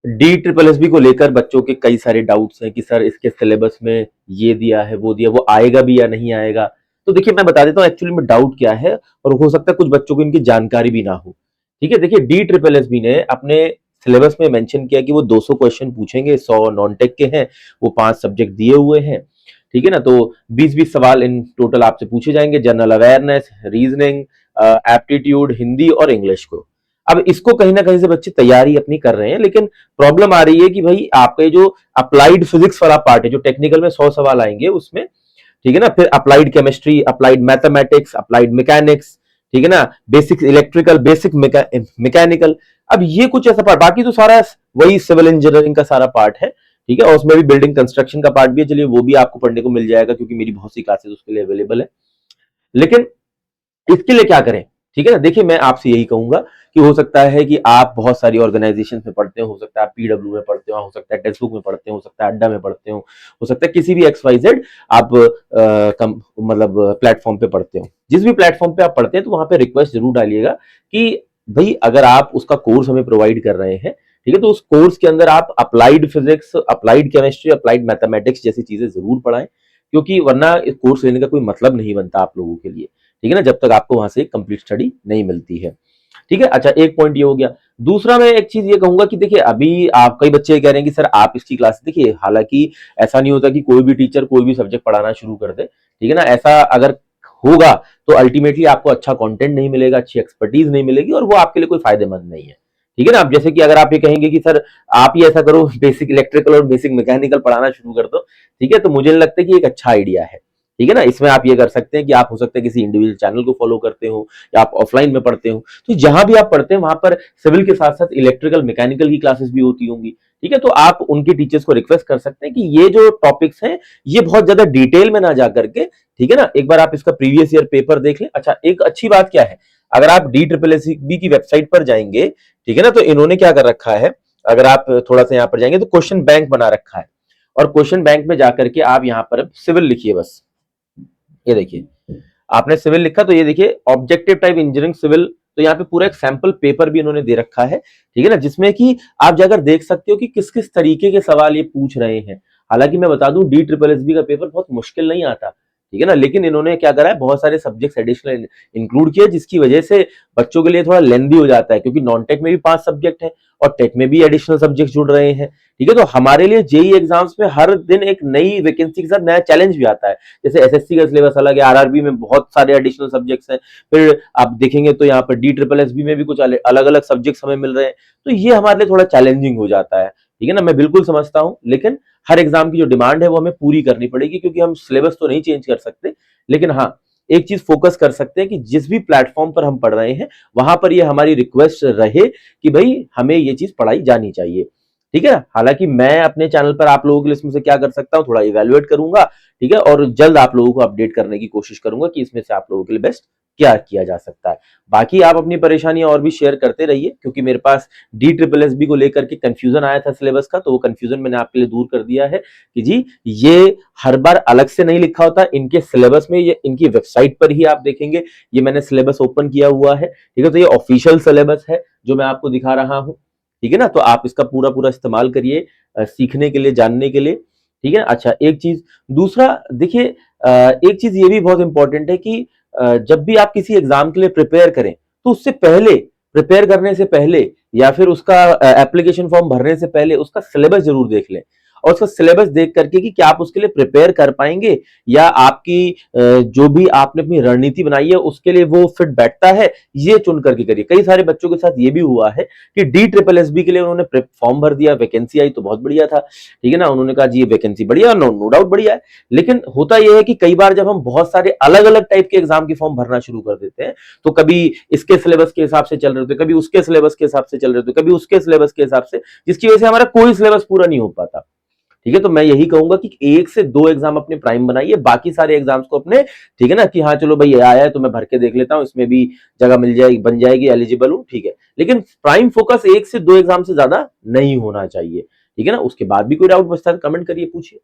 D triple S B को लेकर बच्चों के कई सारे डाउट्स हैं कि सर इसके सिलेबस में ये दिया है, वो दिया, वो आएगा भी या नहीं आएगा। तो देखिए मैं बता देता हूँ एक्चुअली में डाउट क्या है, और हो सकता है कुछ बच्चों को इनकी जानकारी भी ना हो। ठीक है, देखिए डी ट्रिपल एस बी ने अपने सिलेबस में मेंशन किया कि वो 200 क्वेश्चन पूछेंगे, 100 नॉन टेक के हैं, वो 5 सब्जेक्ट दिए हुए हैं। ठीक है ना, तो 20-20 सवाल इन टोटल आपसे पूछे जाएंगे, general awareness, reasoning, aptitude, Hindi और इंग्लिश को। अब इसको कहीं ना कहीं से बच्चे तैयारी अपनी कर रहे हैं, लेकिन प्रॉब्लम आ रही है कि भाई आपका जो अप्लाइड फिजिक्स वाला पार्ट है, जो टेक्निकल में 100 सवाल आएंगे उसमें, ठीक है ना, फिर applied chemistry, applied mathematics, applied mechanics, ठीक है ना, बेसिक इलेक्ट्रिकल, बेसिक मैकेनिकल। अब ये कुछ ऐसा पार्ट, बाकी तो सारा वही सिविल इंजीनियरिंग का सारा पार्ट है। ठीक है, और उसमें भी बिल्डिंग कंस्ट्रक्शन का पार्ट भी है, चलिए वो भी आपको पढ़ने को मिल जाएगा क्योंकि मेरी बहुत सी क्लासेस उसके लिए अवेलेबल है। लेकिन इसके लिए क्या करें? ठीक है ना, देखिए मैं आपसे यही कहूंगा कि हो सकता है कि आप बहुत सारी ऑर्गेनाइजेशन में पढ़ते हो सकता है आप पीडब्ल्यू में पढ़ते हो सकता है टेक्स्ट बुक में पढ़ते हो सकता है अड्डा में पढ़ते हो सकता है किसी भी XYZ आप मतलब प्लेटफॉर्म पे पढ़ते हो। जिस भी प्लेटफॉर्म पे आप पढ़ते हैं तो वहां पे रिक्वेस्ट जरूर डालिएगा कि भाई अगर आप उसका कोर्स हमें प्रोवाइड कर रहे हैं, ठीक है, तो उस कोर्स के अंदर आप applied physics, applied chemistry, applied mathematics जैसी चीजें जरूर पढ़ाएं, क्योंकि वरना इस कोर्स लेने का कोई मतलब नहीं बनता आप लोगों के लिए। ठीक है ना, जब तक आपको वहां से कंप्लीट स्टडी नहीं मिलती है। ठीक है, अच्छा एक पॉइंट ये हो गया। दूसरा मैं एक चीज ये कहूंगा कि देखिए अभी आप कई बच्चे कह रहे हैं कि सर आप इसकी क्लास देखिए, हालांकि ऐसा नहीं होता कि कोई भी टीचर कोई भी सब्जेक्ट पढ़ाना शुरू कर दे। ठीक है ना, ऐसा अगर होगा तो अल्टीमेटली आपको अच्छा कंटेंट नहीं मिलेगा, अच्छी एक्सपर्टीज नहीं मिलेगी, और वो आपके लिए कोई फायदेमंद नहीं है। ठीक है ना, अब जैसे कि अगर आप ये कहेंगे कि सर आप ही ऐसा करो, बेसिक इलेक्ट्रिकल और बेसिक मैकेनिकल पढ़ाना शुरू कर दो, ठीक है, तो मुझे लगता है कि एक अच्छा आइडिया है। ठीक है ना, इसमें आप ये कर सकते हैं कि आप हो सकता है किसी इंडिविजुअल चैनल को फॉलो करते हो या आप ऑफलाइन में पढ़ते हो, तो जहां भी आप पढ़ते हैं वहां पर सिविल के साथ साथ इलेक्ट्रिकल मैकेनिकल की क्लासेस भी होती होंगी। ठीक है, तो आप उनके टीचर्स को रिक्वेस्ट कर सकते हैं कि ये जो टॉपिक्स हैं ये बहुत ज्यादा डिटेल में ना जा करके, ठीक है ना, एक बार आप इसका प्रीवियस ईयर पेपर देख लें। अच्छा एक अच्छी बात क्या है, अगर आप डी ट्रिपल एस बी की वेबसाइट पर जाएंगे, ठीक है ना, तो इन्होंने क्या कर रखा है, अगर आप थोड़ा सा यहां पर जाएंगे तो क्वेश्चन बैंक बना रखा है, और क्वेश्चन बैंक में जाकर के आप यहां पर सिविल लिखिए बस। ये देखिए आपने सिविल लिखा तो ये देखिए ऑब्जेक्टिव टाइप इंजीनियरिंग सिविल, तो यहाँ पे पूरा एक सैंपल पेपर भी इन्होंने दे रखा है। ठीक है ना, जिसमें कि आप जाकर देख सकते हो कि किस किस तरीके के सवाल ये पूछ रहे हैं। हालांकि मैं बता दूं डी ट्रिपल एस बी का पेपर बहुत मुश्किल नहीं आता। ठीक है ना, लेकिन इन्होंने क्या करा है, बहुत सारे सब्जेक्ट्स एडिशनल इंक्लूड किए, जिसकी वजह से बच्चों के लिए थोड़ा लेंदी हो जाता है, क्योंकि नॉन टेक में भी 5 सब्जेक्ट है और टेक में भी एडिशनल सब्जेक्ट जुड़ रहे हैं। ठीक है, तो हमारे लिए जेई एग्जाम्स में हर दिन एक नई वैकेंसी के साथ नया चैलेंज भी आता है। जैसे एसएससी का सिलेबस अलग है, आरआरबी में बहुत सारे एडिशनल सब्जेक्ट्स हैं, फिर आप देखेंगे तो यहाँ पर डी ट्रिपल एस बी में भी कुछ अलग अलग सब्जेक्ट्स हमें मिल रहे हैं, तो ये हमारे लिए थोड़ा चैलेंजिंग हो जाता है। ठीक है ना, मैं बिल्कुल समझता हूं, लेकिन हर एग्जाम की जो डिमांड है वो हमें पूरी करनी पड़ेगी, क्योंकि हम सिलेबस तो नहीं चेंज कर सकते, लेकिन हाँ एक चीज फोकस कर सकते हैं कि जिस भी प्लेटफॉर्म पर हम पढ़ रहे हैं वहां पर ये हमारी रिक्वेस्ट रहे कि भाई हमें ये चीज पढ़ाई जानी चाहिए। ठीक है, हालांकि मैं अपने चैनल पर आप लोगों के लिए इसमें से क्या कर सकता हूं, थोड़ा इवेल्युएट करूंगा। ठीक है, और जल्द आप लोगों को अपडेट करने की कोशिश करूंगा कि इसमें से आप लोगों के लिए बेस्ट क्या किया जा सकता है। बाकी आप अपनी परेशानियां और भी शेयर करते रहिए, क्योंकि मेरे पास डी ट्रिपल एस बी को लेकर के कंफ्यूजन आया था सिलेबस का, तो वो कंफ्यूजन मैंने आपके लिए दूर कर दिया है कि जी ये हर बार अलग से नहीं लिखा होता, इनके सिलेबस में, ये इनकी वेबसाइट पर ही आप देखेंगे। ये मैंने सिलेबस ओपन किया हुआ है, ठीक है, तो ये ऑफिशियल सिलेबस है जो मैं आपको दिखा रहा हूं। ठीक है ना, तो आप इसका पूरा पूरा इस्तेमाल करिए सीखने के लिए, जानने के लिए। ठीक है, अच्छा एक चीज दूसरा देखिए, एक चीज ये भी बहुत इंपॉर्टेंट है कि जब भी आप किसी एग्जाम के लिए प्रिपेयर करें तो उससे पहले, प्रिपेयर करने से पहले या फिर उसका एप्लीकेशन फॉर्म भरने से पहले उसका सिलेबस जरूर देख लें, और उसका सिलेबस देख करके कि क्या आप उसके लिए प्रिपेयर कर पाएंगे, या आपकी जो भी आपने अपनी रणनीति बनाई है उसके लिए वो फिट बैठता है, ये चुन करके करिए। कई सारे बच्चों के साथ ये भी हुआ है कि डी ट्रिपल एस बी के लिए उन्होंने फॉर्म भर दिया, वैकेंसी आई तो बहुत बढ़िया था, ठीक है ना, उन्होंने कहा जी ये वैकेंसी बढ़िया, नो डाउट बढ़िया है। लेकिन होता यह है कि कई बार जब हम बहुत सारे अलग अलग टाइप के एग्जाम की फॉर्म भरना शुरू कर देते हैं, तो कभी इसके सिलेबस के हिसाब से चल रहे होते, कभी उसके सिलेबस के हिसाब से चल रहे होते, कभी उसके सिलेबस के हिसाब से, जिसकी वजह से हमारा कोई सिलेबस पूरा नहीं हो पाता। ठीक है, तो मैं यही कहूंगा कि 1 से 2 एग्जाम अपने प्राइम बनाइए, बाकी सारे एग्जाम्स को अपने, ठीक है ना, कि हाँ चलो भाई ये आया है तो मैं भर के देख लेता हूं, इसमें भी जगह मिल जाएगी, बन जाएगी, एलिजिबल हूं, ठीक है, लेकिन प्राइम फोकस 1 से 2 एग्जाम से ज्यादा नहीं होना चाहिए। ठीक है ना, उसके बाद भी कोई डाउट बचता है तो कमेंट करिए, पूछिए।